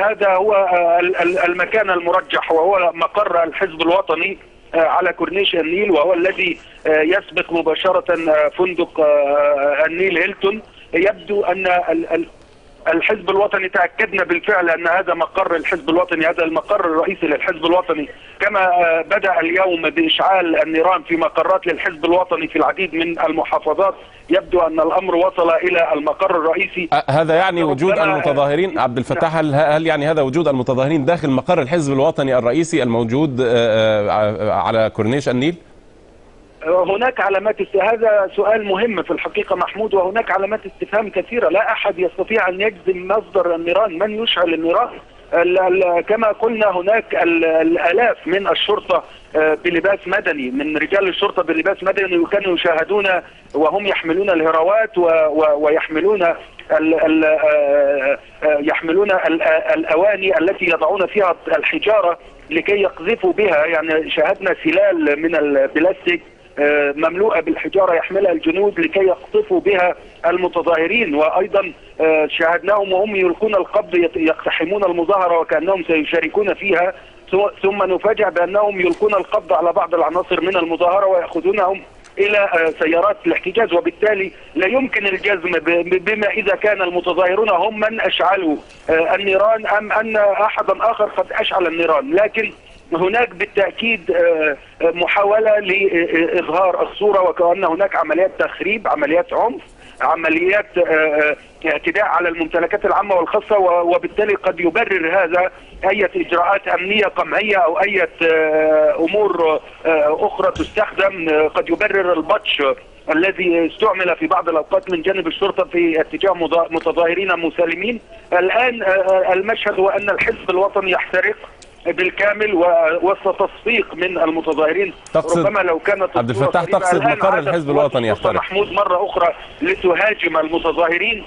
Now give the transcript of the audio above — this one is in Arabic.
هذا هو المكان المرجح، وهو مقر الحزب الوطني على كورنيش النيل، وهو الذي يسبق مباشرة فندق النيل هيلتون. يبدو أن الحزب الوطني تأكدنا بالفعل أن هذا مقر الحزب الوطني، هذا المقر الرئيسي للحزب الوطني، كما بدأ اليوم بإشعال النيران في مقرات للحزب الوطني في العديد من المحافظات. يبدو أن الأمر وصل إلى المقر الرئيسي. هذا يعني وجود المتظاهرين عبد الفتاح، هل يعني هذا وجود المتظاهرين داخل مقر الحزب الوطني الرئيسي الموجود على كورنيش النيل؟ هناك علامات هذا سؤال مهم في الحقيقة محمود، وهناك علامات استفهام كثيرة. لا أحد يستطيع أن يجزم مصدر النيران، من يشعل النيران. كما قلنا هناك الآلاف من الشرطة بلباس مدني، من رجال الشرطة بلباس مدني، وكانوا يشاهدون وهم يحملون الهراوات ويحملون يحملون الأواني التي يضعون فيها الحجارة لكي يقذفوا بها. يعني شاهدنا سلال من البلاستيك مملوءة بالحجارة يحملها الجنود لكي يقصفوا بها المتظاهرين، وأيضا شاهدناهم وهم يلقون القبض يقتحمون المظاهرة وكأنهم سيشاركون فيها، ثم نفاجأ بأنهم يلقون القبض على بعض العناصر من المظاهرة ويأخذونهم إلى سيارات الاحتجاز. وبالتالي لا يمكن الجزم بما إذا كان المتظاهرون هم من أشعلوا النيران أم أن أحدا آخر قد أشعل النيران، لكن هناك بالتأكيد محاولة لإظهار الصورة وكأن هناك عمليات تخريب، عمليات عنف، عمليات اعتداء على الممتلكات العامة والخاصة، وبالتالي قد يبرر هذا أي إجراءات أمنية قمعية أو أي أمور أخرى تستخدم. قد يبرر البطش الذي استعمل في بعض الأوقات من جانب الشرطة في اتجاه متظاهرين مسالمين. الآن المشهد هو أن الحزب الوطني يحترق بالكامل وسط تصفيق من المتظاهرين. ربما لو كانت عبد الفتاح تقصد مقر الحزب الوطني يحترق محمود مرة أخرى لتهاجم المتظاهرين